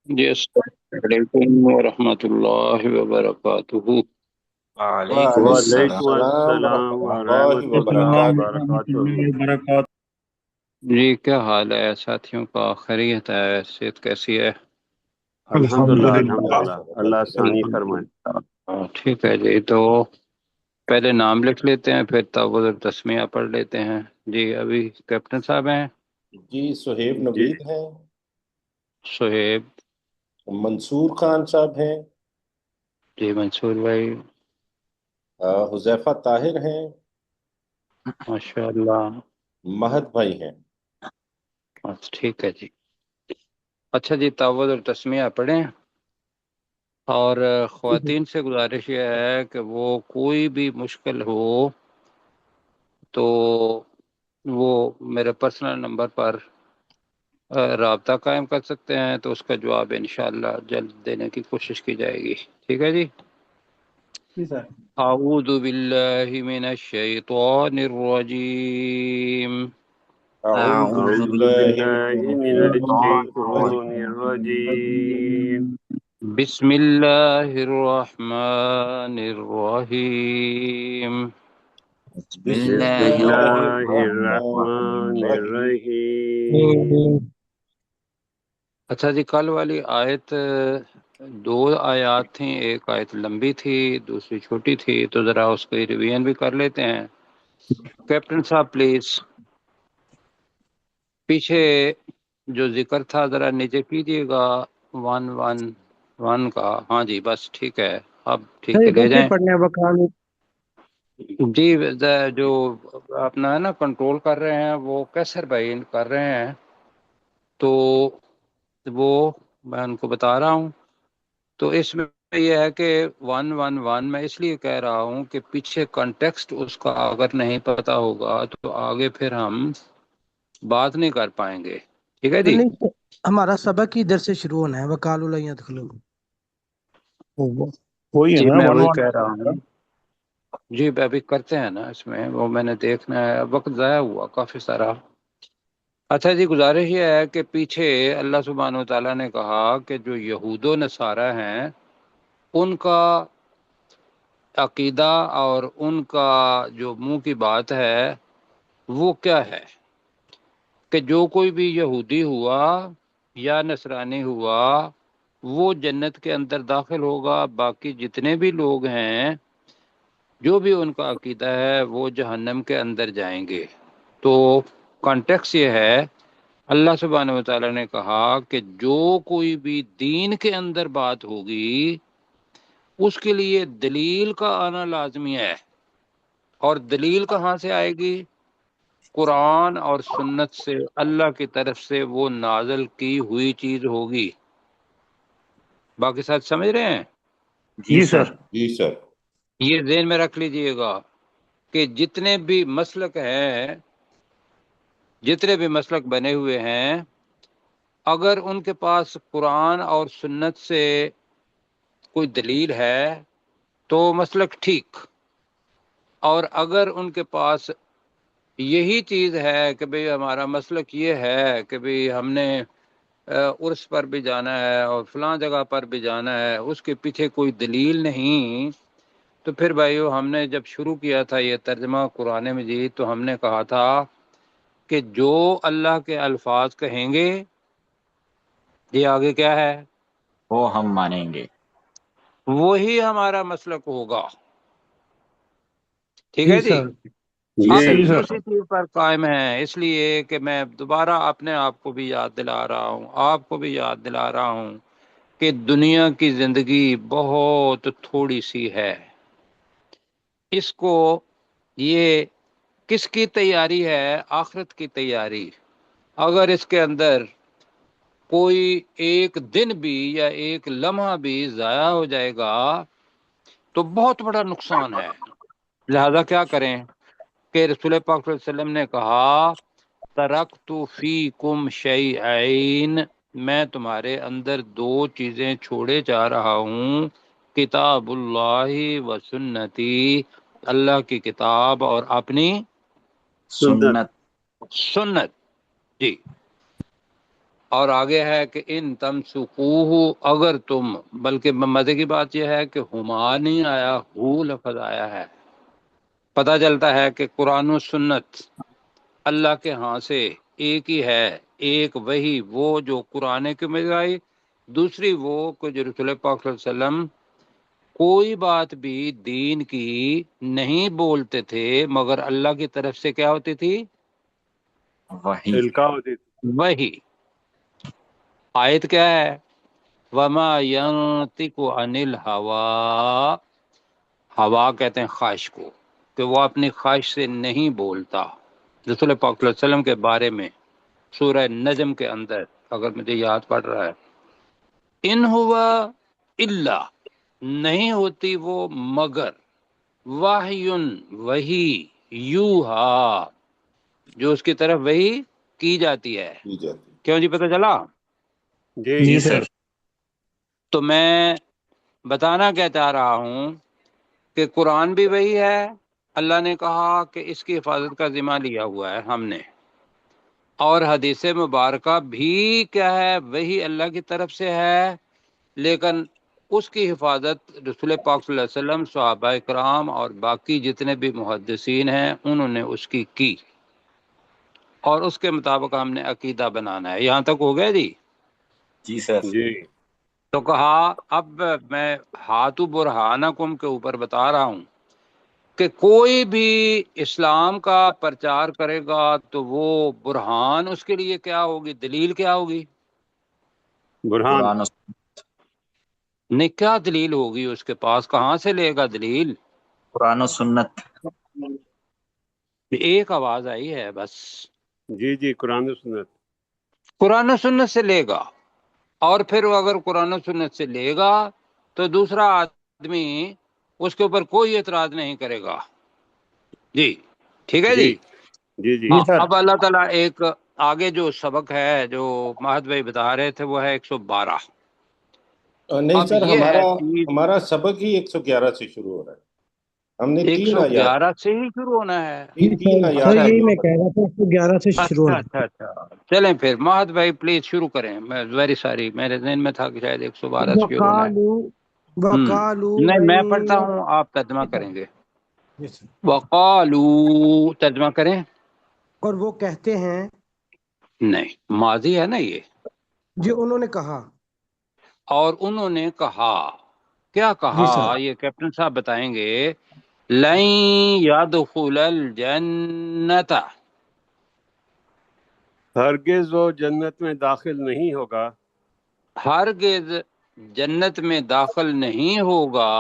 جی السلام علیکم ورحمۃ اللہ وبرکاتہ۔ وعلیکم وعلیکم السلام السلام ورحمۃ اللہ ورحمۃ اللہ وبرکاتہ۔ وبرکاتہ۔ جی کیا حال ہے ساتھیوں کا؟ خیریت ہے؟ صحت کیسی ہے؟ الحمدللہ الحمدللہ، اللہ ثانی فرمائے۔ الحمدللہ ٹھیک ہے جی، تو پہلے نام لکھ لیتے ہیں پھر تعوذ اور تسمیہ پڑھ لیتے ہیں۔ جی ابھی کیپٹن صاحب ہیں؟ جی سہیب جی نوید ہیں، سہیب؟ منصور خان صاحب ہیں، جی منصور بھائی حذیفہ طاہر ہیں، ماشاء اللہ، مہد بھائی ہیں۔ بس ٹھیک ہے جی۔ اچھا جی، تعوذ اور تسمیہ پڑھیں، اور خواتین سے گزارش یہ ہے کہ وہ کوئی بھی مشکل ہو تو وہ میرے پرسنل نمبر پر رابطہ قائم کر سکتے ہیں، تو اس کا جواب انشاءاللہ جلد دینے کی کوشش کی جائے گی۔ ٹھیک ہے جی۔ جی سر۔ اعوذ باللہ من الشیطان الرجیم، اعوذ اعوذ باللہ باللہ من من الشیطان الشیطان الرجیم، بسم اللہ الرحمن الرحیم۔ بسم بسم بسم اللہ اللہ اللہ الرحمن الرحمن الرحیم۔ الرحیم۔ اچھا جی، کل والی آیت دو آیات تھیں، ایک آیت لمبی تھی دوسری چھوٹی تھی، تو ذرا اس کو ریویژن بھی کر لیتے ہیں۔ کیپٹن صاحب پلیز پیچھے جو ذکر تھا ذرا نیچے کیجیے گا، 111 کا۔ ہاں جی بس ٹھیک ہے، اب ٹھیک ہے، لے کیسے جائیں۔ پڑھنے وقال؟ جی جو اپنا ہے نا کنٹرول کر رہے ہیں وہ کیسر بھائی کر رہے ہیں، تو وہ میں ان کو بتا رہا ہوں۔ تو اس میں یہ ہے کہ 111 میں اس لیے کہہ رہا ہوں کہ پیچھے کنٹیکسٹ اس کا اگر نہیں پتا ہوگا تو آگے پھر ہم بات نہیں کر پائیں گے۔ ٹھیک ہے جی؟ نہیں، ہمارا سبق ہی ادھر سے شروع ہونا ہے، وقال لا يدخلون۔ وہی ہے جی نا میں ون وہی ون۔ کہہ رہا ہوں۔ جی ابھی کرتے ہیں نا، اس میں وہ میں نے دیکھنا ہے، وقت ضائع ہوا کافی سارا۔ اچھا جی، گزارش یہ ہے کہ پیچھے اللہ سبحانہ و تعالیٰ نے کہا کہ جو یہود و نصارہ ہیں ان کا عقیدہ اور ان کا جو منہ کی بات ہے وہ کیا ہے کہ جو کوئی بھی یہودی ہوا یا نصرانی ہوا وہ جنت کے اندر داخل ہوگا، باقی جتنے بھی لوگ ہیں جو بھی ان کا عقیدہ ہے وہ جہنم کے اندر جائیں گے۔ تو کانٹیکس یہ ہے، اللہ سبحانہ و تعالیٰ نے کہا کہ جو کوئی بھی دین کے اندر بات ہوگی اس کے لیے دلیل کا آنا لازمی ہے، اور دلیل کہاں سے آئے گی؟ قرآن اور سنت سے، اللہ کی طرف سے وہ نازل کی ہوئی چیز ہوگی۔ باقی ساتھ سمجھ رہے ہیں؟ جی سر۔ جی سر۔ یہ ذہن میں رکھ لیجئے گا کہ جتنے بھی مسلک ہیں، جتنے بھی مسلک بنے ہوئے ہیں، اگر ان کے پاس قرآن اور سنت سے کوئی دلیل ہے تو مسلک ٹھیک، اور اگر ان کے پاس یہی چیز ہے کہ بھئی ہمارا مسلک یہ ہے کہ بھئی ہم نے عرس پر بھی جانا ہے اور فلاں جگہ پر بھی جانا ہے، اس کے پیچھے کوئی دلیل نہیں، تو پھر بھائیو ہم نے جب شروع کیا تھا یہ ترجمہ قرآن مجید تو ہم نے کہا تھا کہ جو اللہ کے الفاظ کہیں گے یہ آگے کیا ہے، وہ ہم مانیں گے۔ وہی ہمارا مسلک ہوگا۔ ٹھیک جی ہے جی؟ سر۔ جی ہم جی سر۔ بھی سر۔ اسی چیز پر قائم ہیں، اس لیے کہ میں دوبارہ اپنے آپ کو بھی یاد دلا رہا ہوں، آپ کو بھی یاد دلا رہا ہوں کہ دنیا کی زندگی بہت تھوڑی سی ہے۔ اس کو، یہ کس کی تیاری ہے؟ آخرت کی تیاری۔ اگر اس کے اندر کوئی ایک دن بھی یا ایک لمحہ بھی ضائع ہو جائے گا تو بہت بڑا نقصان ہے۔ لہذا کیا کریں کہ رسول پاک صلی اللہ علیہ وسلم نے کہا ترکت فیکم شیئین، میں تمہارے اندر دو چیزیں چھوڑے جا رہا ہوں، کتاب اللہ و سنتی، اللہ کی کتاب اور اپنی سنت۔ سنت۔ سنت۔ جی اور آگے ہے کہ ان تم سکوہ، اگر تم، بلکہ مزے کی بات یہ ہے کہ ہما نہیں آیا، ہو لفظ آیا ہے۔ پتہ چلتا ہے کہ قرآن و سنت اللہ کے ہاں سے ایک ہی ہے، ایک وہی وہ جو قرآن کے میں آئی، دوسری وہ کہ جو رسول پاک صلی اللہ علیہ وسلم کوئی بات بھی دین کی نہیں بولتے تھے مگر اللہ کی طرف سے کیا ہوتی تھی؟ وہی القا ہوتی تھی۔ وہی۔ آیت کیا ہے؟ وما ينطق عن الهوى، ہوا کہتے ہیں خواہش کو، کہ وہ اپنی خواہش سے نہیں بولتا۔ رسول پاک صلی اللہ علیہ وسلم کے بارے میں سورہ نجم کے اندر، اگر مجھے یاد پڑ رہا ہے، ان ہوا الا، نہیں ہوتی وہ مگر، واحیٌ، وہی، یوہا، جو اس کی طرف وہی کی جاتی ہے۔ کی جاتی۔ کیوں جی، پتہ چلا؟ جی جی جی سر۔ تو میں بتانا کیا چاہ رہا ہوں کہ قرآن بھی وہی ہے، اللہ نے کہا کہ اس کی حفاظت کا ذمہ لیا ہوا ہے ہم نے، اور حدیث مبارکہ بھی کیا ہے؟ وہی اللہ کی طرف سے ہے، لیکن اس کی حفاظت رسول پاک صلی اللہ علیہ وسلم، صحابہ کرام اور باقی جتنے بھی محدثین ہیں انہوں نے اس کی، اور اس کے مطابق ہم نے عقیدہ بنانا ہے۔ یہاں تک ہو گیا جی؟ جی سر۔ جی تو کہا اب میں ہاتھو برہانکم کے اوپر بتا رہا ہوں کہ کوئی بھی اسلام کا پرچار کرے گا تو وہ برہان اس کے لیے کیا ہوگی؟ دلیل کیا ہوگی؟ برہان قرآن و نہیں، کیا دلیل ہوگی اس کے پاس؟ کہاں سے لے گا دلیل؟ قرآن و سنت۔ ایک آواز آئی ہے بس۔ جی جی قرآن و سنت۔ قرآن و سنت سے لے گا، اور پھر وہ اگر قرآن و سنت سے لے گا تو دوسرا آدمی اس کے اوپر کوئی اعتراض نہیں کرے گا۔ جی ٹھیک ہے جی جی؟ جی جی ہاں، جی سر۔ اب اللہ تعالیٰ ایک آگے جو سبق ہے جو مہد بھائی بتا رہے تھے وہ ہے 112۔ نہیں اب سر، یہ ہے چیز ہمارا سبق ہی 111 سے شروع ہو رہا ہے۔ ہم نے تین آیات 111 سے ہی شروع ہونا ہے؟ تین سر آیات اچھا یہی پڑھی۔ میں کہہ رہا تھا 111 سے شروع اچھا ہے۔ اچھا اچھا، چلیں پھر مہد بھائی پلیز شروع کریں۔ میں ویری ساری، میرے ذہن میں تھا کہ شاید 112 سے شروع ہونا ہے۔ وقالو وقالو نہیں، میں لن پڑھتا ہوں، آپ ترجمہ کریں گے۔ Yes. وقالو، ترجمہ کریں؟ اور وہ کہتے ہیں، نہیں، ماضی ہے نا یہ۔ جو انہوں نے کہا۔ اور انہوں نے کہا، کیا جی کہا؟ سر۔ یہ کیپٹن صاحب بتائیں گے۔ لن يدخل الجنت، ہرگز وہ جنت میں داخل نہیں ہوگا، ہرگز جنت میں داخل نہیں ہوگا،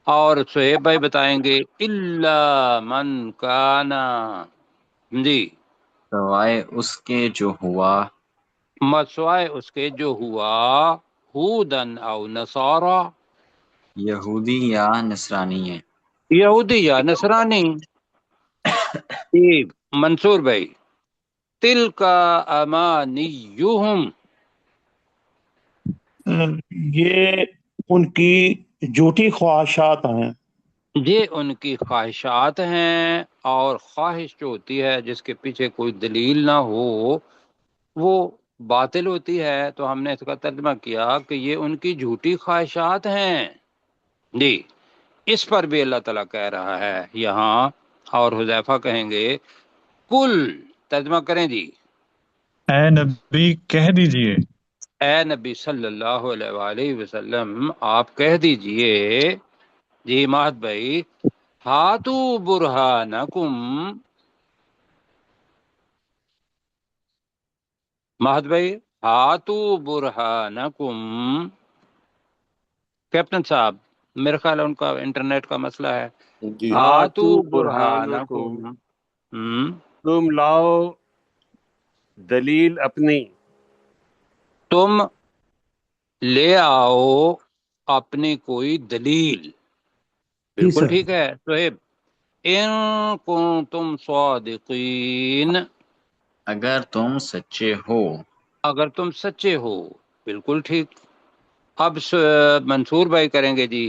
اور صہیب بھائی بتائیں گے الا من کانا، جی، سوائے اس کے جو ہوا مسوائے اس کے جو ہوا، ہودن او نصارا، یہودی یا نصرانی ہے۔ یہودی یا نصرانی۔ جی منصور بھائی، تلک امانیہم، یہ ان کی جھوٹی خواہشات ہیں۔ یہ ان کی خواہشات ہیں، اور خواہش جو ہوتی ہے جس کے پیچھے کوئی دلیل نہ ہو وہ باطل ہوتی ہے۔ تو ہم نے اس کا ترجمہ کیا کہ یہ ان کی جھوٹی خواہشات ہیں۔ جی، اس پر بھی اللہ تعالیٰ کہہ رہا ہے یہاں، اور حذیفہ کہیں گے کل، ترجمہ کریں جی، اے نبی کہہ دیجئے، اے نبی صلی اللہ علیہ وآلہ وسلم آپ کہہ دیجئے، جی مہد بھائی، ہاتو برہانکم، مہد بھائی ہاتو برہانکم، کیپٹن صاحب میرے خیال ہے ان کا انٹرنیٹ کا مسئلہ ہے۔ جی ہاتو ہاتو برہانکم، برہانکم، تم لاؤ دلیل اپنی، تم لے آؤ اپنی کوئی دلیل۔ جی بالکل سر۔ ٹھیک ہے صہیب، ان کنتم صادقین، اگر تم سچے ہو۔ اگر تم سچے ہو، بالکل ٹھیک۔ اب منصور بھائی کریں گے جی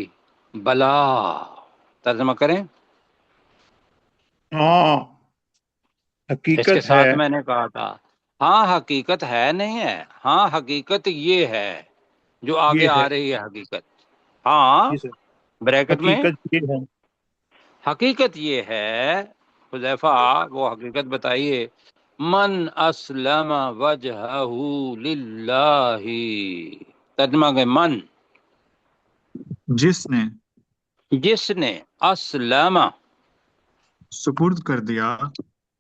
بلا، ترجمہ کریں۔ ہاں اس کے حقیقت ہے۔ ساتھ میں نے کہا تھا ہاں حقیقت ہے نہیں ہے، ہاں حقیقت یہ ہے جو آگے یہ ہے آ رہی ہے حقیقت، ہاں جی سر، بریکٹ میں حقیقت یہ ہے حقیقت یہ ہے حذیفہ، وہ حقیقت بتائیے، من اسلم وجہہ للہ، ترجمہ کہ من، جس نے جس نے اسلم سپرد کر دیا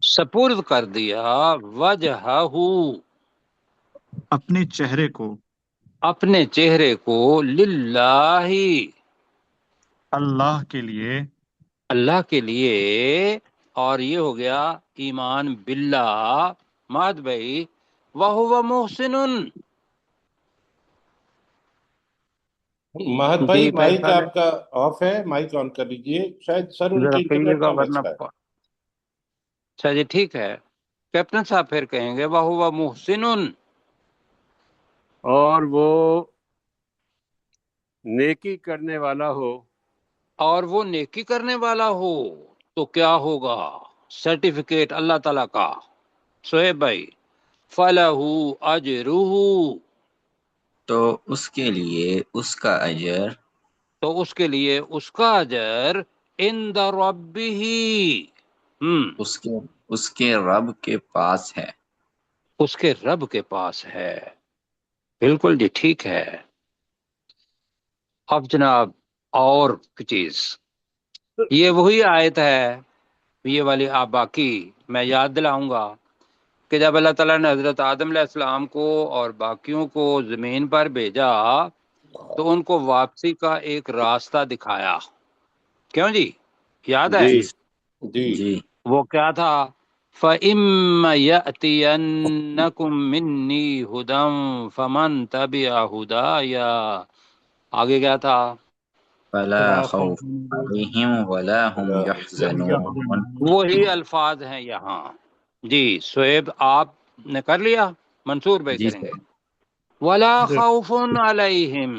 سپرد کر دیا وجہہ اپنے چہرے کو اپنے چہرے کو للہ اللہ کے لیے، اللہ کے لیے، اور یہ ہو گیا ایمان باللہ، ماد بھائی، وَهُوَ مُحْسِنٌ، مہت جی بھائی مائک فیصل آپ کا آف ہے، مائک آن کر لیجئے، شاید سر ان ذرا کی کہیے انٹرنیٹ گا کا ورنہ مسئلہ ہے۔ اچھا جی ٹھیک ہے، کیپٹن صاحب پھر کہیں گے وَهُوَ مُحْسِنٌ، اور وہ نیکی کرنے والا ہو، اور وہ نیکی کرنے والا ہو تو کیا ہوگا؟ سرٹیفکیٹ اللہ تعالیٰ کا، سہیب بھائی، فَلَهُ أَجْرُهُ، تو اس کے لیے اس کا اجر تو اس کے لیے اس کا اجر عند ربہ، اس کے رب کے پاس ہے۔ اس کے رب کے پاس ہے، بالکل جی ٹھیک ہے۔ اب جناب اور چیز، یہ وہی آیت ہے، یہ والی آپ باقی میں یاد دلاؤں گا کہ جب اللہ تعالیٰ نے حضرت آدم علیہ السلام کو اور باقیوں کو زمین پر بھیجا تو ان کو واپسی کا ایک راستہ دکھایا، کیوں جی یاد ہے؟ جی جی جی جی وہ کیا تھا؟ فَإِمَّا يَأْتِيَنَّكُم مِّنِّي هُدًى فَمَن تَبِعَ هُدَايَ، آگے کیا تھا؟ فلا فلا خوف خوف علیہم ولا هم یحزنون۔ وہی الفاظ ہیں یہاں جی۔ سہیب آپ نے کر لیا، منصور بھائی جی کریں گے، سر۔ ولا خوف علیہم،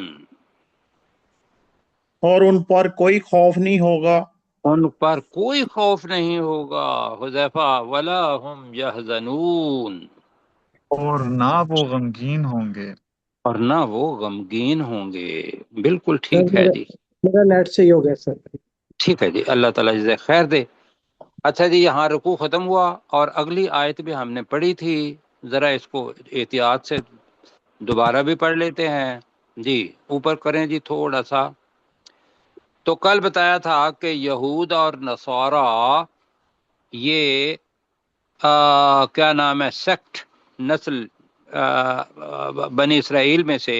اور ان پر کوئی خوف نہیں ہوگا، ان پر کوئی خوف نہیں ہوگا، حذیفہ، ولا هم یحزنون، اور نہ وہ غمگین ہوں گے۔ اور نہ وہ غمگین ہوں گے، بالکل سر ٹھیک ہے میرا جی، میرا نیٹ سے ہی ہو گیا سر۔ ٹھیک ہے جی، اللہ تعالیٰ جزائے خیر دے۔ اچھا جی، یہاں رکوع ختم ہوا اور اگلی آیت بھی ہم نے پڑھی تھی، ذرا اس کو احتیاط سے دوبارہ بھی پڑھ لیتے ہیں جی، اوپر کریں جی تھوڑا سا۔ تو کل بتایا تھا کہ یہود اور نصارہ یہ کیا نام ہے، سیکٹ، نسل بنی اسرائیل میں سے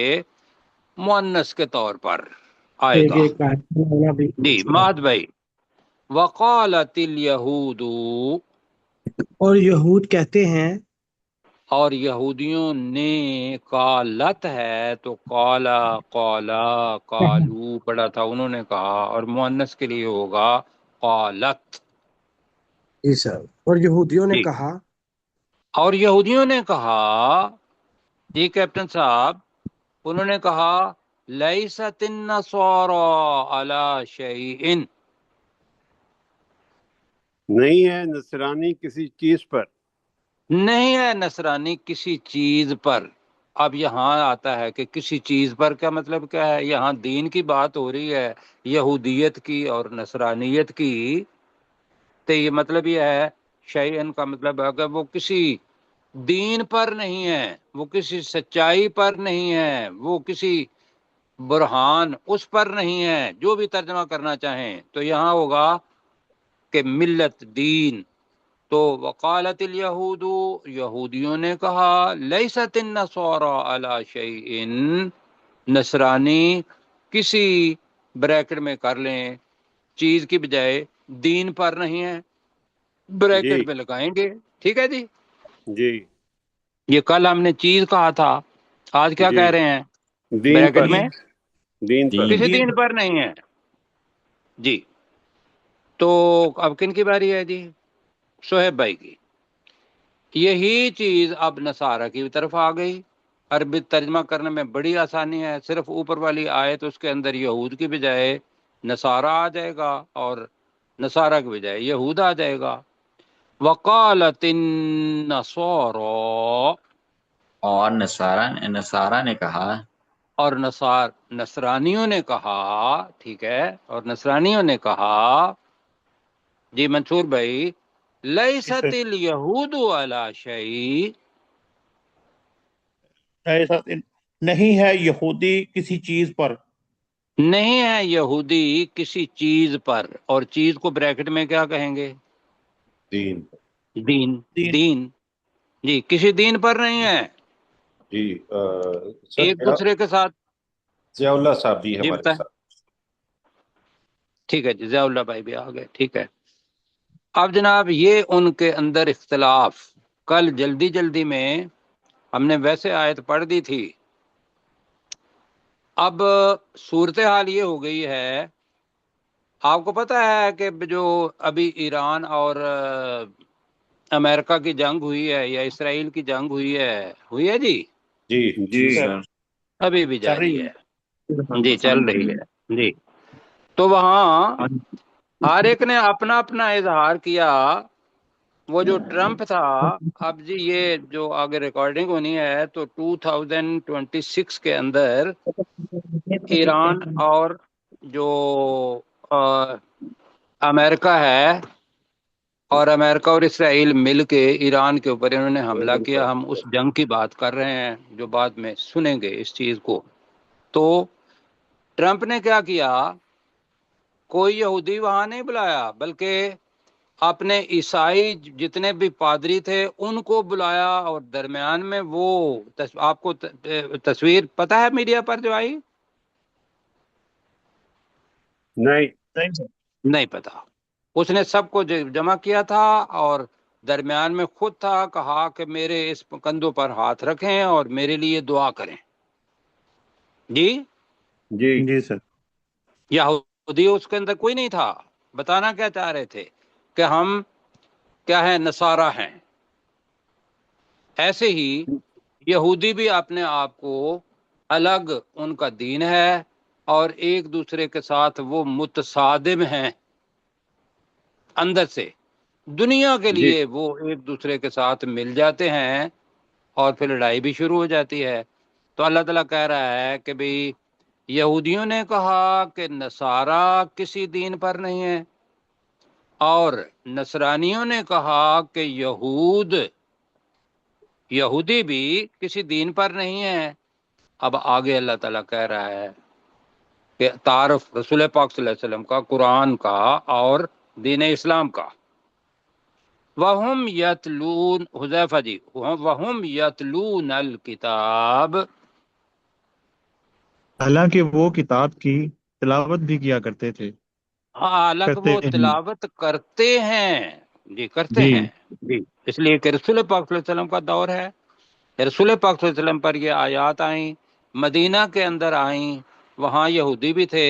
مؤنث کے طور پر آئے ایک گا ایک ہونا بھی جی، ماد بھائی، وقالت الیہود، اور یہود کہتے ہیں، اور یہودیوں نے، قالت ہے تو قالا، قالا، قالو پڑھا تھا انہوں نے کہا، اور مؤنث کے لیے ہوگا قالت جی سر، اور یہودیوں نے جی، کہا، اور یہودیوں نے کہا جی کیپٹن صاحب، انہوں نے کہا لیست النصارى علی شیء، نہیں ہے نصرانی کسی چیز پر، نہیں ہے نصرانی کسی چیز پر۔ اب یہاں آتا ہے کہ کسی چیز پر کا مطلب کیا ہے؟ یہاں دین کی بات ہو رہی ہے، یہودیت کی اور نصرانیت کی، تو یہ مطلب یہ ہے شیئن کا مطلب ہے کہ وہ کسی دین پر نہیں ہے، وہ کسی سچائی پر نہیں ہے، وہ کسی برہان اس پر نہیں ہے، جو بھی ترجمہ کرنا چاہیں تو یہاں ہوگا کہ ملت، دین۔ تو وقالت الیہود، یہودیوں نے کہا لیست النصارى علی شیء، نصرانی کسی، بریکٹ میں کر لیں، چیز کی بجائے دین پر نہیں ہے، جی بریکٹ میں لگائیں گے، ٹھیک ہے جی۔ جی یہ کل ہم نے چیز کہا تھا، آج کیا جی، کہہ رہے ہیں؟ دین بریکٹ پر، میں دین پر، دین کسی دین دین پر نہیں ہے جی۔ تو اب کن کی باری ہے جی؟ شعیب بھائی کی۔ یہی چیز اب نصارہ کی طرف آ گئی، عربی ترجمہ کرنے میں بڑی آسانی ہے، صرف اوپر والی آیت اس کے اندر یہود کی بجائے نصارہ آ جائے گا اور نصارہ کی بجائے یہود آ جائے گا۔ وقالت النصارى، اور نصارہ نے کہا، اور نصرانیوں نے کہا، ٹھیک ہے، اور نصرانیوں نے کہا، جی منصور بھائی، لیست الیہود علی شیء، ایسا نہیں ہے یہودی کسی چیز پر، نہیں ہے یہودی کسی چیز پر، اور چیز کو بریکٹ میں کیا کہیں گے؟ دین. دین. دین دین، جی کسی دین پر نہیں ہے، جی سر ایک دوسرے کے ساتھ. ضیاء اللہ صاحب بھی جی ہمارے بتائیں. ساتھ. ٹھیک ہے جی، ضیاء اللہ بھائی بھی آ گئے، ٹھیک ہے. اب جناب یہ ان کے اندر اختلاف، کل جلدی میں ہم نے ویسے آیت پڑھ دی تھی. اب صورتحال یہ ہو گئی ہے، آپ کو پتہ ہے کہ جو ابھی ایران اور امریکہ کی جنگ ہوئی ہے یا اسرائیل کی جنگ ہوئی ہے جی، جی جی سر، ابھی بھی چل جاری رہی ہے، جی چل رہی ہے جی. تو وہاں ہر ایک نے اپنا اپنا اظہار کیا. وہ جو ٹرمپ تھا، اب جی یہ جو آگے ریکارڈنگ ہونی ہے تو 2026 کے اندر ایران اور جو امریکہ ہے، اور امریکہ اور اسرائیل مل کے ایران کے اوپر انہوں نے حملہ کیا. ہم اس جنگ کی بات کر رہے ہیں جو بعد میں سنیں گے اس چیز کو. تو ٹرمپ نے کیا کیا، کوئی یہودی وہاں نہیں بلایا، بلکہ اپنے عیسائی جتنے بھی پادری تھے ان کو بلایا، اور درمیان میں وہ آپ کو تصویر پتہ ہے میڈیا پر جو آئی؟ نہیں. نہیں پتا. اس نے سب کو جمع کیا تھا اور درمیان میں خود تھا، کہا کہ میرے اس کندھوں پر ہاتھ رکھیں اور میرے لیے دعا کریں. جی جی جی سر، یہودی اس کے اندر کوئی نہیں تھا. بتانا کیا چاہ رہے تھے کہ ہم کیا ہیں، نصارہ ہیں. ایسے ہی یہودی بھی اپنے آپ کو الگ، ان کا دین ہے، اور ایک دوسرے کے ساتھ وہ متصادم ہیں اندر سے. دنیا کے جی لیے وہ ایک دوسرے کے ساتھ مل جاتے ہیں اور پھر لڑائی بھی شروع ہو جاتی ہے. تو اللہ تعالیٰ کہہ رہا ہے کہ بھئی یہودیوں نے کہا کہ نصارہ کسی دین پر نہیں ہے، اور نصرانیوں نے کہا کہ یہودی بھی کسی دین پر نہیں ہے. اب آگے اللہ تعالیٰ کہہ رہا ہے کہ تعارف رسول پاک صلی اللہ علیہ وسلم کا، قرآن کا اور دین اسلام کا. وَهُمْ يَتْلُونَ، حذیفہ جی، وَهُمْ يَتْلُونَ الْكِتَابَ، حالانکہ وہ کتاب کی تلاوت بھی کیا کرتے تھے، حالانکہ کرتے وہ ہیں. تلاوت کرتے ہیں، جی کرتے جی ہیں، جی. اس لیے کہ رسول پاک صلی اللہ علیہ وسلم کا دور ہے، رسول پاک صلی اللہ علیہ وسلم پر یہ آیات آئیں، مدینہ کے اندر آئیں، وہاں یہودی بھی تھے.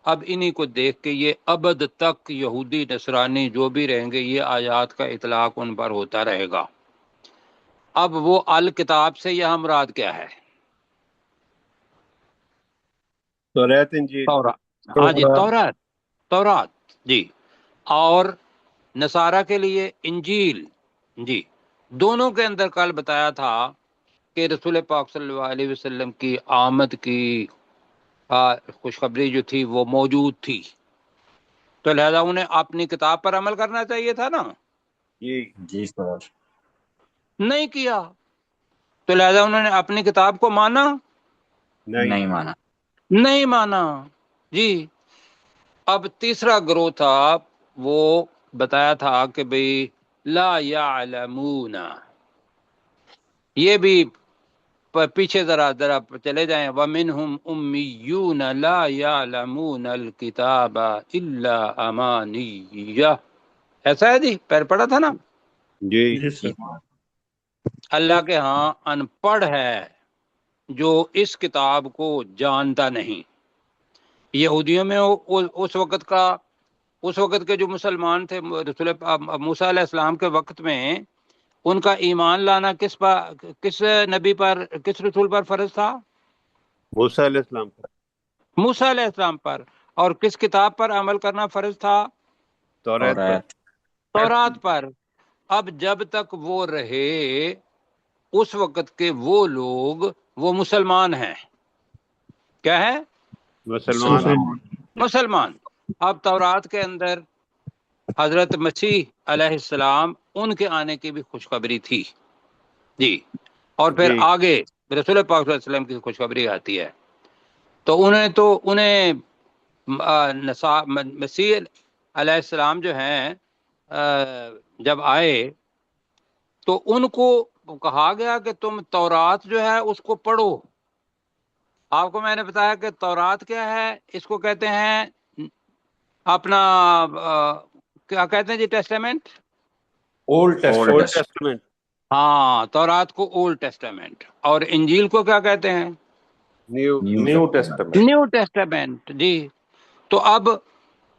اب انہی کو دیکھ کے یہ ابد تک یہودی نصرانی جو بھی رہیں گے، یہ آیات کا اطلاق ان پر ہوتا رہے گا. اب وہ الکتاب سے یہاں مراد کیا ہے؟ توریت انجیل. تورات. ہاں جی، تورات جی. اور نصارہ کے لیے انجیل. جی دونوں کے اندر کل بتایا تھا کہ رسول پاک صلی اللہ علیہ وسلم کی آمد کی خوشخبری جو تھی وہ موجود تھی، تو لہذا انہیں اپنی کتاب پر عمل کرنا چاہیے تھا نا. جی جی سر، نہیں کیا، تو لہذا انہوں نے اپنی کتاب کو مانا؟ نہیں مانا. نہیں مانا جی. اب تیسرا گروہ تھا، وہ بتایا تھا کہ بھئی لا یعلمون، یہ بھی پیچھے ذرا چلے جائیں. وَمِنْهُمْ أُمِّيُّونَ لَا يَعْلَمُونَ الْكِتَابَ إِلَّا أَمَانِيَّ، ایسا ہے جی، پیر پڑا تھا نا. جی جی جی سر، سر، اللہ کے ہاں ان پڑھ ہے جو اس کتاب کو جانتا نہیں. یہودیوں میں اس وقت کے جو مسلمان تھے، رسول موسیٰ علیہ السلام کے وقت میں ان کا ایمان لانا کس نبی پر، کس رسول پر فرض تھا؟ موسیٰ علیہ السلام پر. موسیٰ علیہ السلام پر. اور کس کتاب پر عمل کرنا فرض تھا؟ توریت پر. توریت. تورات پر. اب جب تک وہ رہے اس وقت کے وہ لوگ وہ مسلمان ہیں. کیا ہے؟ مسلمان ہیں. مسلمان. اب تورات کے اندر حضرت مسیح علیہ السلام ان کے آنے کی بھی خوشخبری تھی جی. اور پھر جی آگے رسول پاک صلی اللہ علیہ وسلم کی خوشخبری آتی ہے. تو انہیں مسیح علیہ السلام جو ہیں جب آئے تو ان کو کہا گیا کہ تم تورات جو ہے اس کو پڑھو. آپ کو میں نے بتایا کہ تورات کیا ہے؟ اس کو کہتے ہیں اپنا کیا کہتے ہیں جی؟ Testament. Old old testament. Testament. ہاں، تورات کو اولڈ ٹیسٹامنٹ. اور انجیل کو کیا کہتے ہیں؟ New. New testament. New testament جی. تو اب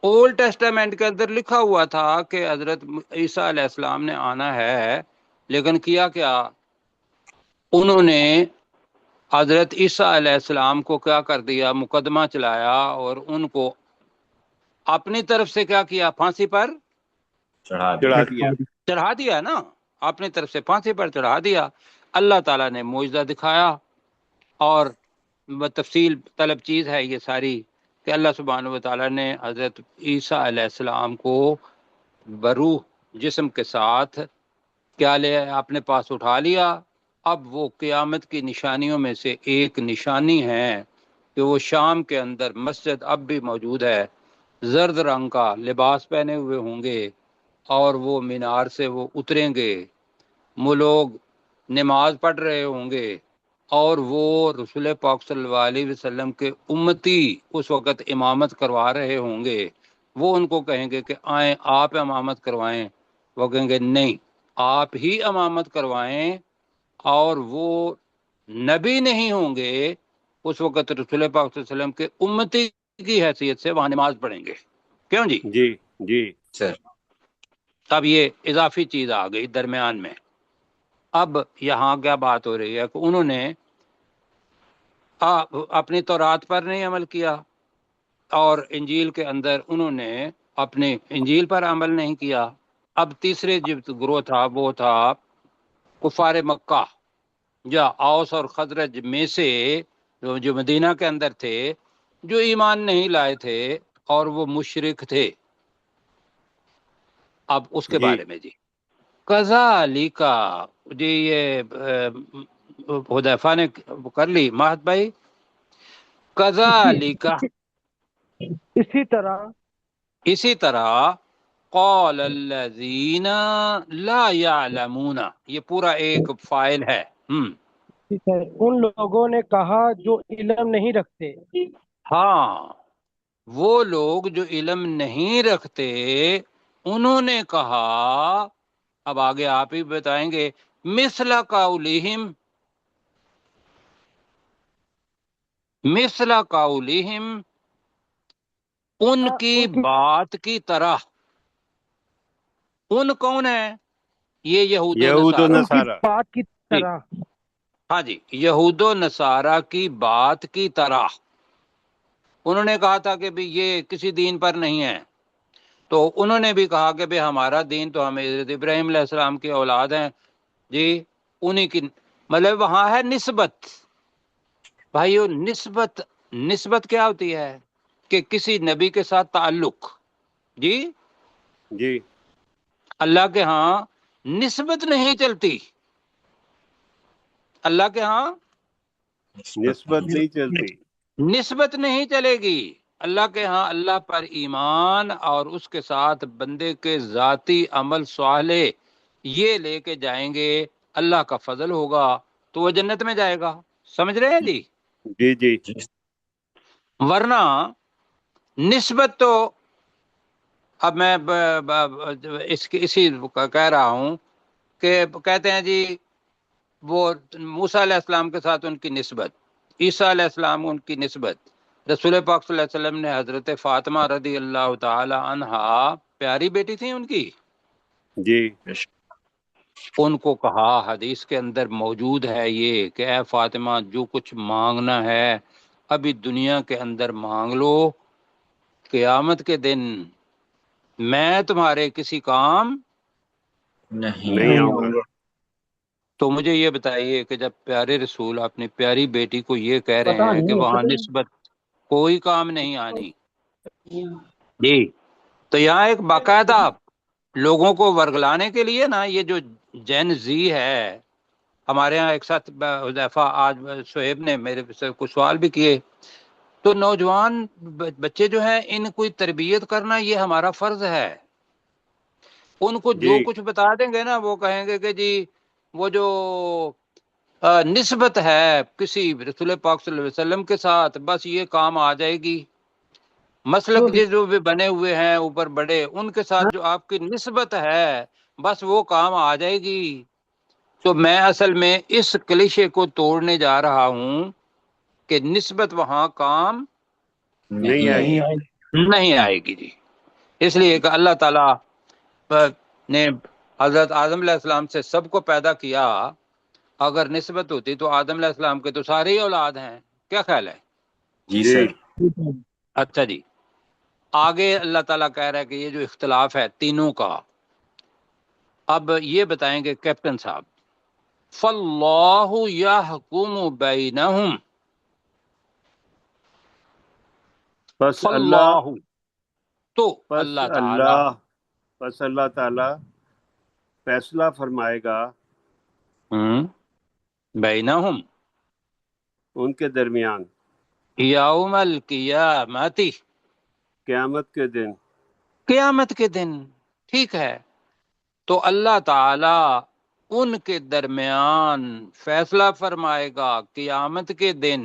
اولڈ ٹیسٹامنٹ کے اندر لکھا ہوا تھا کہ حضرت عیسیٰ علیہ السلام نے آنا ہے، لیکن کیا انہوں نے حضرت عیسیٰ علیہ السلام کو کیا کر دیا؟ مقدمہ چلایا اور ان کو اپنی طرف سے کیا؟ پھانسی پر چڑھا دیا. چڑھا دیا نا. اپنی طرف سے پھانسی پر چڑھا دیا. اللہ تعالیٰ نے معجزہ دکھایا، اور تفصیل طلب چیز ہے یہ ساری کہ اللہ سبحانہ و تعالیٰ نے حضرت عیسیٰ علیہ السلام کو بروح جسم کے ساتھ کیا لے اپنے پاس اٹھا لیا. اب وہ قیامت کی نشانیوں میں سے ایک نشانی ہے کہ وہ شام کے اندر مسجد اب بھی موجود ہے، زرد رنگ کا لباس پہنے ہوئے ہوں گے، اور وہ مینار سے وہ اتریں گے. وہ لوگ نماز پڑھ رہے ہوں گے، اور وہ رسول پاک صلی اللہ علیہ وسلم کے امتی اس وقت امامت کروا رہے ہوں گے. وہ ان کو کہیں گے کہ آئیں آپ امامت کروائیں. وہ کہیں گے نہیں، آپ ہی امامت کروائیں. اور وہ نبی نہیں ہوں گے، اس وقت رسول پاک صلی اللہ علیہ وسلم کے امتی کی حیثیت سے وہاں نماز پڑھیں گے. کیوں جی؟ جی جی سر. اب یہ اضافی چیز آ گئی درمیان میں. اب یہاں کیا بات ہو رہی ہے کہ انہوں نے اپنی تورات پر نہیں عمل کیا، اور انجیل کے اندر انہوں نے اپنے انجیل پر عمل نہیں کیا. اب تیسرے جو گروہ تھا وہ تھا کفار مکہ، یا اوس اور خزرج میں سے جو مدینہ کے اندر تھے، جو ایمان نہیں لائے تھے اور وہ مشرک تھے. اب اس کے جی بارے میں جی کذالک جی یہ حذیفہ نے کر لی ماہد بھائی. کذالک اسی طرح قال الذین لا یعلمون، یہ پورا ایک فائل ہے. ان لوگوں نے کہا جو علم نہیں رکھتے. ہاں، وہ لوگ جو علم نہیں رکھتے انہوں نے کہا. اب آگے آپ ہی بتائیں گے. مثل قولہم، مثل قولہم، ان کی بات کی طرح. ان کون ہے؟ یہ یہود و یہود و نصارہ. نصارہ. بات کی جی طرح. ہاں جی، یہود و نصارہ کی بات کی طرح. انہوں نے کہا تھا کہ بھی یہ کسی دین پر نہیں ہے، تو انہوں نے بھی کہا کہ بھی ہمارا دین تو ہم حضرت ابراہیم علیہ السلام کی اولاد ہیں جی. انہی کی مطلب وہاں ہے نسبت. بھائیو نسبت کیا ہوتی ہے؟ کہ کسی نبی کے ساتھ تعلق. جی جی اللہ کے ہاں نسبت نہیں چلتی. اللہ کے ہاں نسبت نہیں چلتی. نسبت نہیں چلے گی. اللہ کے ہاں اللہ پر ایمان اور اس کے ساتھ بندے کے ذاتی عمل صالح یہ لے کے جائیں گے، اللہ کا فضل ہوگا تو وہ جنت میں جائے گا. سمجھ رہے ہیں جی؟ جی جی ورنہ نسبت تو اب میں اسی کہہ رہا ہوں کہ کہتے ہیں جی وہ موسیٰ علیہ السلام کے ساتھ ان کی نسبت، عیسیٰ علیہ السلام ان کی نسبت. رسول پاک صلی اللہ علیہ وسلم نے حضرت فاطمہ رضی اللہ تعالی عنہا پیاری بیٹی تھی ان کی، جی ان کو کہا حدیث کے اندر موجود ہے یہ کہ اے فاطمہ جو کچھ مانگنا ہے ابھی دنیا کے اندر مانگ لو، قیامت کے دن میں تمہارے کسی کام نہیں نہیں آؤں گا۔ تو مجھے یہ بتائیے کہ جب پیارے رسول اپنی پیاری بیٹی کو یہ کہہ رہے پتا ہیں کہ نہیں وہاں ہے نسبت کوئی کام نہیں آنی جی، تو یہاں ایک باقاعدہ لوگوں کو ورگلانے کے لیے نا، یہ جو جین زی ہے ہمارے یہاں ایک ساتھ حذیفہ آج شعیب نے میرے سے کچھ سوال بھی کیے، تو نوجوان بچے جو ہیں ان کو تربیت کرنا یہ ہمارا فرض ہے۔ ان کو جو جی کچھ بتا دیں گے نا وہ کہیں گے کہ جی وہ جو نسبت ہے کسی رسول پاک صلی اللہ علیہ وسلم کے ساتھ بس یہ کام آ جائے گی، مسلک جو بھی بنے ہوئے ہیں اوپر بڑے ان کے ساتھ جو آپ کی نسبت ہے بس وہ کام آ جائے گی۔ تو میں اصل میں اس کلیشے کو توڑنے جا رہا ہوں کہ نسبت وہاں کام نہیں آئے گی۔ نہیں آئے گی جی، اس لیے کہ اللہ تعالیٰ نے حضرت آدم علیہ السلام سے سب کو پیدا کیا، اگر نسبت ہوتی تو آدم علیہ السلام کے تو سارے ہی اولاد ہیں، کیا خیال ہے؟ جی جی سر۔ اچھا جی، آگے اللہ تعالیٰ کہہ رہا ہے کہ یہ جو اختلاف ہے تینوں کا، اب یہ بتائیں گے کیپٹن صاحب، فاللہ یحکم بینہم، بس اللہ فاللہ تو اللہ تعالی بس اللہ تعالی فیصلہ فرمائے گا بینہم ان کے درمیان یوم القیامت، قیامت کے دن۔ قیامت کے دن، ٹھیک ہے، تو اللہ تعالی ان کے درمیان فیصلہ فرمائے گا قیامت کے دن۔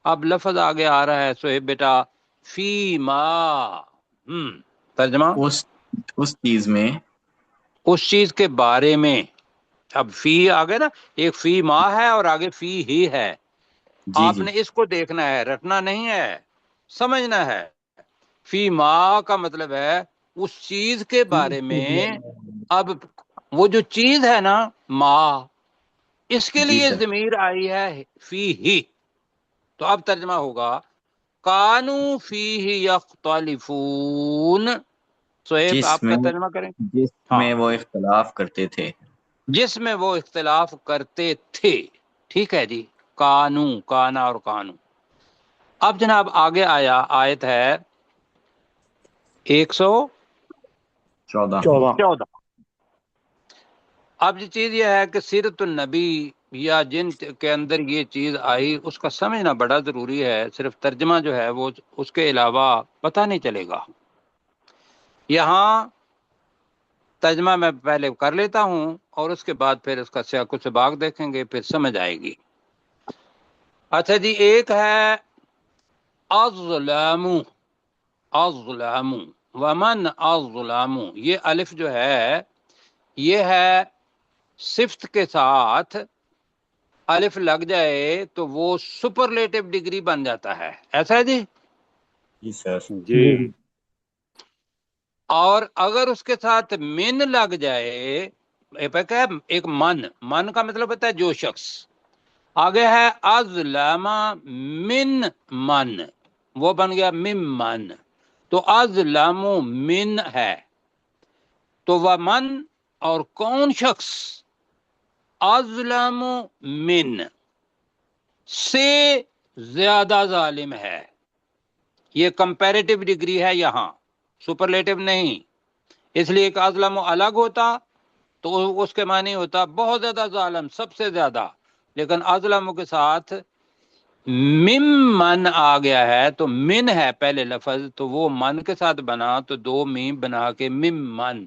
اب لفظ آگے آ رہا ہے سہیب بیٹا، فی ما، ترجمہ اس چیز میں اس چیز کے بارے میں۔ اب فی آگے نا، ایک فی ما ہے اور آگے فی ہی ہے، جی آپ جی نے اس کو دیکھنا ہے، رٹنا نہیں ہے، سمجھنا ہے۔ فی ما کا مطلب ہے اس چیز کے بارے میں۔ اب وہ جو چیز ہے نا ما، اس کے جی لیے سر۔ ضمیر آئی ہے فی ہی، تو اب ترجمہ ہوگا کانو فی یختلفون۔ سہیب جس آپ میں کا ترجمہ کریں۔ جس ہاں، میں وہ اختلاف کرتے تھے۔ جس میں وہ اختلاف کرتے تھے، ٹھیک ہے جی، کانو، کانا اور کانو۔ اب جناب آگے آیا، آیت ہے 14۔ 114۔ اب یہ چیز یہ ہے کہ سیرت النبی یا جن کے اندر یہ چیز آئی اس کا سمجھنا بڑا ضروری ہے، صرف ترجمہ جو ہے وہ اس کے علاوہ پتہ نہیں چلے گا۔ یہاں ترجمہ میں پہلے کر لیتا ہوں اور اس کے بعد پھر اس کا سیاق و سباق دیکھیں گے، پھر سمجھ آئے گی۔ اچھا جی، ایک ہے الظلام، الظلام، ومن الظلام، یہ الف جو ہے یہ ہے صفت کے ساتھ الف لگ جائے تو وہ سپرلیٹو ڈگری بن جاتا ہے، ایسا ہے جی۔ جی سر۔ جی اور اگر اس کے ساتھ من لگ جائے، ایک من کا مطلب ہوتا ہے جو شخص، آگے ہے ازلم من من، وہ بن گیا ممن، تو ازلم من ہے، تو وہ من اور کون شخص ازلم من سے زیادہ ظالم ہے، یہ کمپیریٹیو ڈگری ہے یہاں، سپرلیٹو نہیں، اس لیے کہ ازلم الگ ہوتا تو اس کے معنی ہوتا بہت زیادہ ظالم، سب سے زیادہ، لیکن ازلم کے ساتھ ممن آ گیا ہے تو من ہے پہلے لفظ، تو وہ من کے ساتھ بنا تو دو میم بنا کے ممن،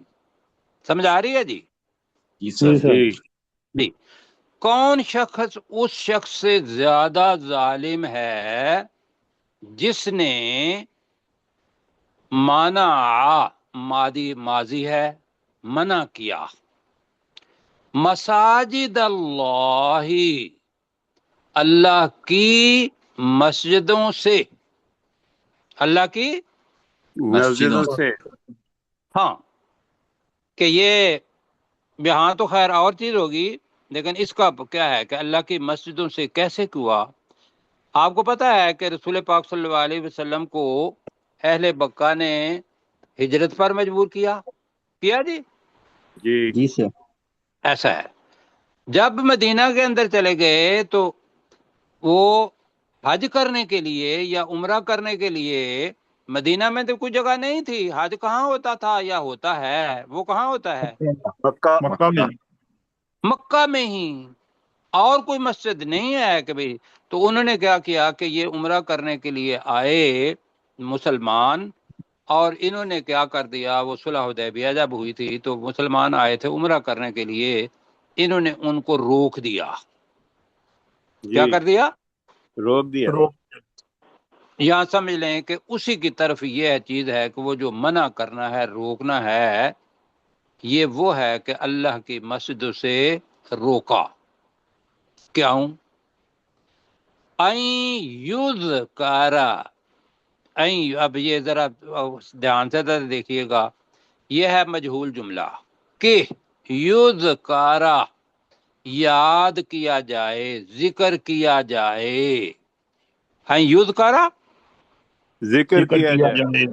سمجھ آ رہی ہے جی؟ جی سر۔ جی جی، کون شخص اس شخص سے زیادہ ظالم ہے جس نے منع، ماضی ہے، منع کیا، مساجد اللہ، اللہ کی مسجدوں سے، اللہ کی، مسجدوں سے۔ ہاں، کہ یہ یہاں تو خیر اور چیز ہوگی، لیکن اس کا کیا ہے کہ اللہ کی مسجدوں سے کیسے ہوا؟ آپ کو پتا ہے کہ رسول پاک صلی اللہ علیہ وسلم کو اہل مکہ نے ہجرت پر مجبور کیا جی، جی جی سر. ایسا ہے. جب مدینہ کے اندر چلے گئے تو وہ حج کرنے کے لیے یا عمرہ کرنے کے لیے مدینہ میں تو کوئی جگہ نہیں تھی. حج کہاں ہوتا تھا یا ہوتا ہے؟ وہ کہاں ہوتا ہے؟ مکہ. مکہ میں. مکہ میں ہی. اور کوئی مسجد نہیں ہے کہ بھئی. تو انہوں نے کیا کیا کہ یہ عمرہ کرنے کے لیے آئے مسلمان، اور انہوں نے کیا کر دیا، وہ صلح حدیبیہ جب ہوئی تھی تو مسلمان آئے تھے عمرہ کرنے کے لیے، انہوں نے ان کو روک دیا. کیا جی کر دیا؟ روک دیا. روک. یہاں سمجھ لیں کہ اسی کی طرف یہ چیز ہے کہ وہ جو منع کرنا ہے، روکنا ہے، یہ وہ ہے کہ اللہ کی مسجدوں سے روکا. کیوں؟ این یذکارا، این، اب یہ ذرا دھیان سے دیکھیے گا، یہ ہے مجہول جملہ کہ یذکارا، یاد کیا جائے، ذکر کیا جائے. ہیں یذکارا، ذکر ذکر کیا کیا جائے. جائے.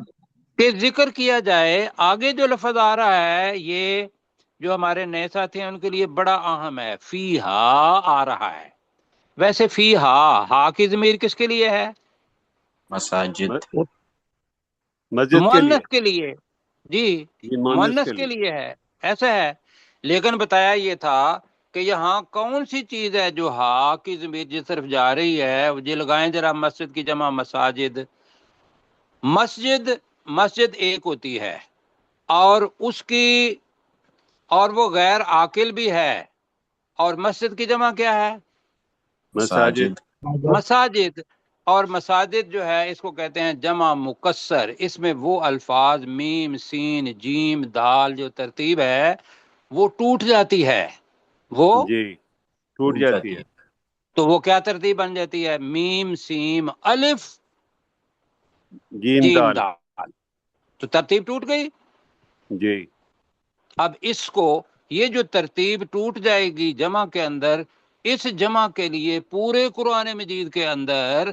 کہ ذکر کیا جائے. آگے جو لفظ آ رہا ہے یہ جو ہمارے نئے ساتھی ہیں ان کے لیے بڑا اہم ہے. فیہا آ رہا ہے. ویسے فیہا، ہا کی ضمیر کس کے لیے ہے؟ مساجد. مسجد کے لیے. مؤنث کے لیے. جی جی مونس مؤنث کے لیے ہے. ایسا ہے. لیکن بتایا یہ تھا کہ یہاں کون سی چیز ہے جو ہا کی ضمیر جس طرف جا رہی ہے. جی لگائیں ذرا، مسجد کی جمع مساجد. مسجد ایک ہوتی ہے اور اس کی، اور وہ غیر عاقل بھی ہے. اور مسجد کی جمع کیا ہے؟ مساجد. مساجد. اور مساجد جو ہے اس کو کہتے ہیں جمع مکسر. اس میں وہ الفاظ میم سین جیم دال جو ترتیب ہے وہ ٹوٹ جاتی ہے. وہ جی ٹوٹ جاتی ہے. تو وہ کیا ترتیب بن جاتی ہے؟ میم سیم الف جیم جیم دال. دال. تو ترتیب ٹوٹ گئی. جی اب اس کو، یہ جو ترتیب ٹوٹ جائے گی جمع کے اندر، اس جمع کے لیے پورے قرآن مجید کے اندر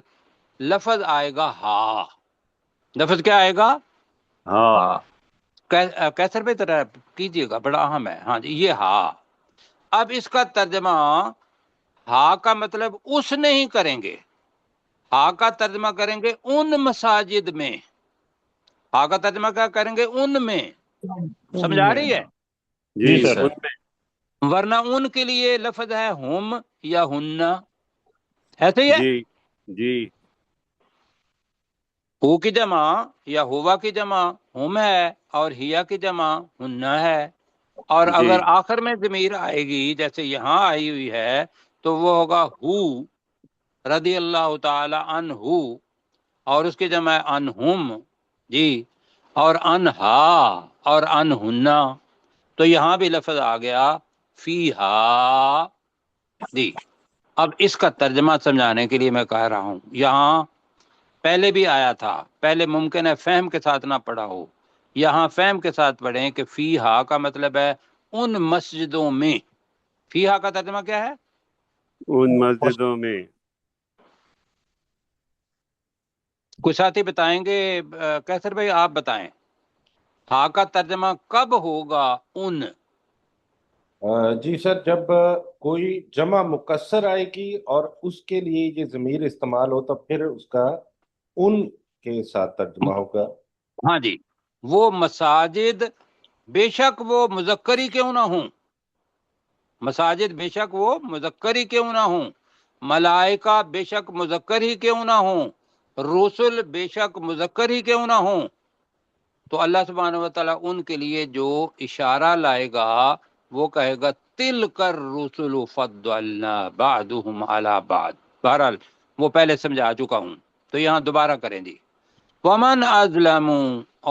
لفظ آئے گا ہا. لفظ کیا آئے گا؟ ہاں. کیسر پہ طرح کیجئے گا، بڑا اہم ہے. ہاں جی، یہ ہا. اب اس کا ترجمہ ہا کا مطلب اس نہیں کریں گے، ہا کا ترجمہ کریں گے ان مساجد میں. ہا کا ترجمہ کیا کریں گے؟ ان میں. سمجھ آ رہی ہے؟ جی جی سر. ان میں. ورنہ ان کے لیے لفظ ہے ہم یا ہن. ایسے ہی ہے. جی جی ہو کی جمع یا ہوا کی جمع ہم ہے اور ہیا کی جمع ہن ہے. اور جی اگر آخر میں ضمیر آئے گی جیسے یہاں آئی ہوئی ہے تو وہ ہوگا ہو رضی اللہ تعالی عنہ، اور اس کی جمع ہے انہم. جی. اور انہا اور انہنا. تو یہاں بھی لفظ آ گیا فیہا. جی. اب اس کا ترجمہ سمجھانے کے لیے میں کہہ رہا ہوں، یہاں پہلے بھی آیا تھا، پہلے ممکن ہے فہم کے ساتھ نہ پڑھا ہو، یہاں فہم کے ساتھ پڑھیں کہ فیہا کا مطلب ہے ان مسجدوں میں. فیہا کا ترجمہ کیا ہے؟ ان مسجدوں میں. کچھ ساتھی بتائیں گے؟ کیسر بھائی آپ بتائیں، ہا کا ترجمہ کب ہوگا ان؟ جی سر، جب کوئی جمع مکسر آئے گی اور اس کے لیے یہ ضمیر استعمال ہو تو پھر اس کا ان کے ساتھ ترجمہ ہوگا. ہاں جی. وہ مساجد بے شک وہ مذکری کیوں نہ ہوں، مساجد بے شک وہ مذکری کیوں نہ ہوں، ملائکہ بے شک مذکر ہی کیوں نہ ہوں، رسل بے شک مذکر ہی کیوں نہ ہوں. تو اللہ سبحانہ و تعالیٰ ان کے لیے جو اشارہ لائے گا وہ کہے گا تلک الرسل فضلنا بعضهم علی بعض. بہرحال وہ پہلے سمجھا چکا ہوں تو یہاں دوبارہ کریں جی. ومن اظلم،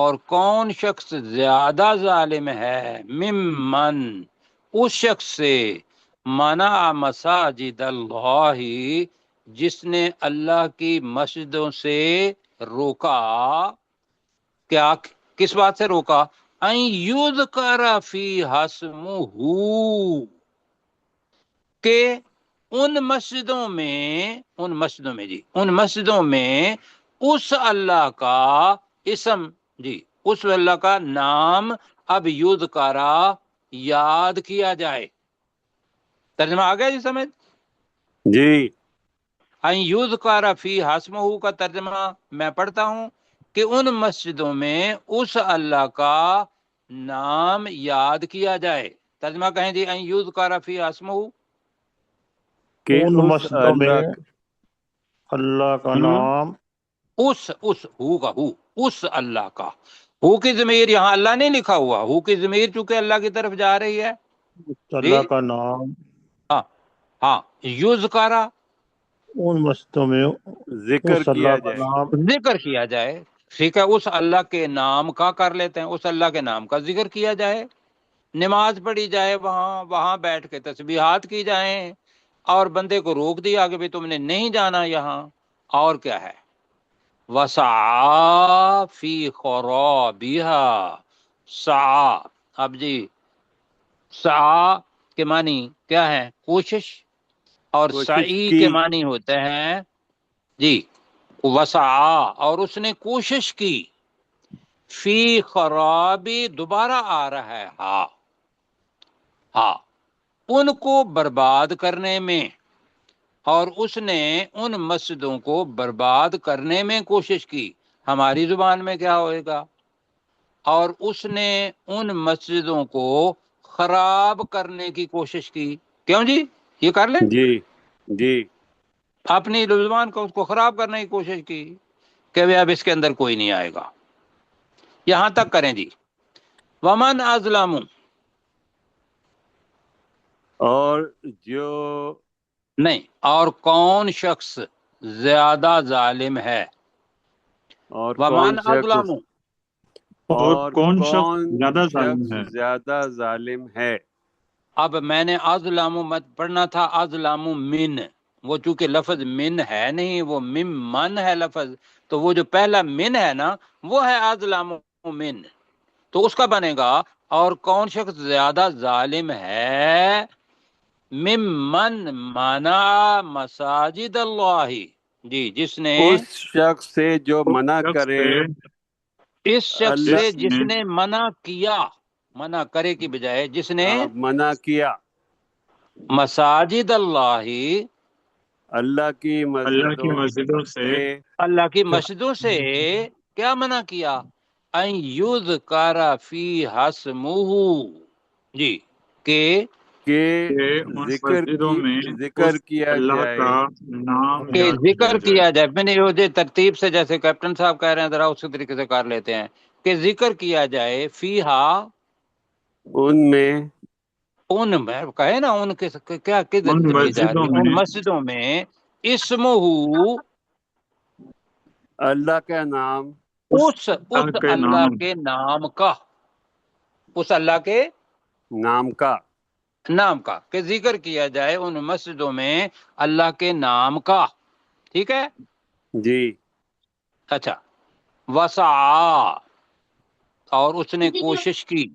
اور کون شخص زیادہ ظالم ہے، ممن، اس شخص سے، منع مساجد اللہ، جس نے اللہ کی مسجدوں سے روکا. کیا؟ کس بات سے روکا؟ ان یذکر فیہا اسمہ، کہ ان مسجدوں میں اس اللہ کا اسم، جی اس اللہ کا نام اب یذکرا یاد کیا جائے. ترجمہ آ گیا جی سمجھ؟ جی ان یذکر فی اسمہ کا ترجمہ میں پڑھتا ہوں کہ ان مسجدوں میں اس اللہ کا نام یاد کیا جائے. ترجمہ کہیں جی. ان یذکر فی اسمہ، کہ ان اس مسجدوں میں اللہ اللہ کا نام، اس ہو کا ہو، اس اللہ کا. ہو کی ضمیر یہاں اللہ نہیں لکھا ہوا، ہو کی ضمیر چونکہ اللہ کی طرف جا رہی ہے. اس اللہ کا نام ہاں ہاں. یذکر ان مسجدوں میں ذکر اس کیا اللہ کا جائے. نام، ذکر کیا جائے. ٹھیک ہے، اس اللہ کے نام کا کر لیتے ہیں، اس اللہ کے نام کا ذکر کیا جائے، نماز پڑھی جائے، وہاں بیٹھ کے تسبیحات کی جائیں، اور بندے کو روک دیا کہ بھی تم نے نہیں جانا یہاں. اور کیا ہے؟ وسعى فی خرابها. سعى، اب جی سعى کے معنی کیا ہے؟ کوشش. اور کوشش سعی کی. کے معنی ہوتے ہیں جی وسعى، اور اس نے کوشش کی. فی خرابی دوبارہ آ رہا ہے ہاں ہاں، ان کو برباد کرنے میں، اور اس نے ان مسجدوں کو برباد کرنے میں کوشش کی. ہماری زبان میں کیا ہوئے گا؟ اور اس نے ان مسجدوں کو خراب کرنے کی کوشش کی. کیوں جی؟ یہ کر لیں. جی جی اپنی زبان کو اس کو خراب کرنے کی کوشش کی کہ اب اس کے اندر کوئی نہیں آئے گا. یہاں تک کریں جی. ومن ازلم، اور جو نہیں، اور کون شخص زیادہ ظالم ہے. اور ومن کون اظلم، شخص اور اور کون شخص کون زیادہ ظالم شخص ہے. زیادہ ظالم ہے. اب میں نے ازلم مت پڑھنا تھا، ازلم من. وہ چونکہ لفظ من ہے نہیں، وہ من ہے لفظ، تو وہ جو پہلا من ہے نا وہ ہے ازلم من. تو اس کا بنے گا اور کون شخص زیادہ ظالم ہے ممن منع مساجد اللہ. جی، جس نے اس شخص سے جو اس منع شخص کرے سے اس شخص اللہ سے جس نے منع کیا، منع کرے کی بجائے جس نے منع کیا مساجد اللہ، اللہ کی اللہ کی مسجدوں مسجدوں سے سے. اللہ کی مسجدوں سے کیا منع کیا؟ ان یذکر فیہا اسمہ، جی، کہ ان مسجدوں میں ذکر اس کیا اللہ جائے. کا نام کہ یاد کیا ذکر جائے. کیا جائے. میں نے یہ ترتیب سے جیسے کیپٹن صاحب کہہ رہے ہیں ذرا اسی طریقے سے کر لیتے ہیں کہ ذکر کیا جائے فیہا، ان میں ان میں کہے نا ان کے کیا کدھر ان ضمیر جا رہی مسجدوں ہے؟ ان میں مسجدوں میں اسمہ، اللہ کا نام، اس اللہ کے اللہ نام، کے نام کا، اس اللہ کے نام کا. نام کا، کہ ذکر کیا جائے ان مسجدوں میں اللہ کے نام کا. ٹھیک ہے. جی اچھا. وسعا، اور اس نے کوشش کی.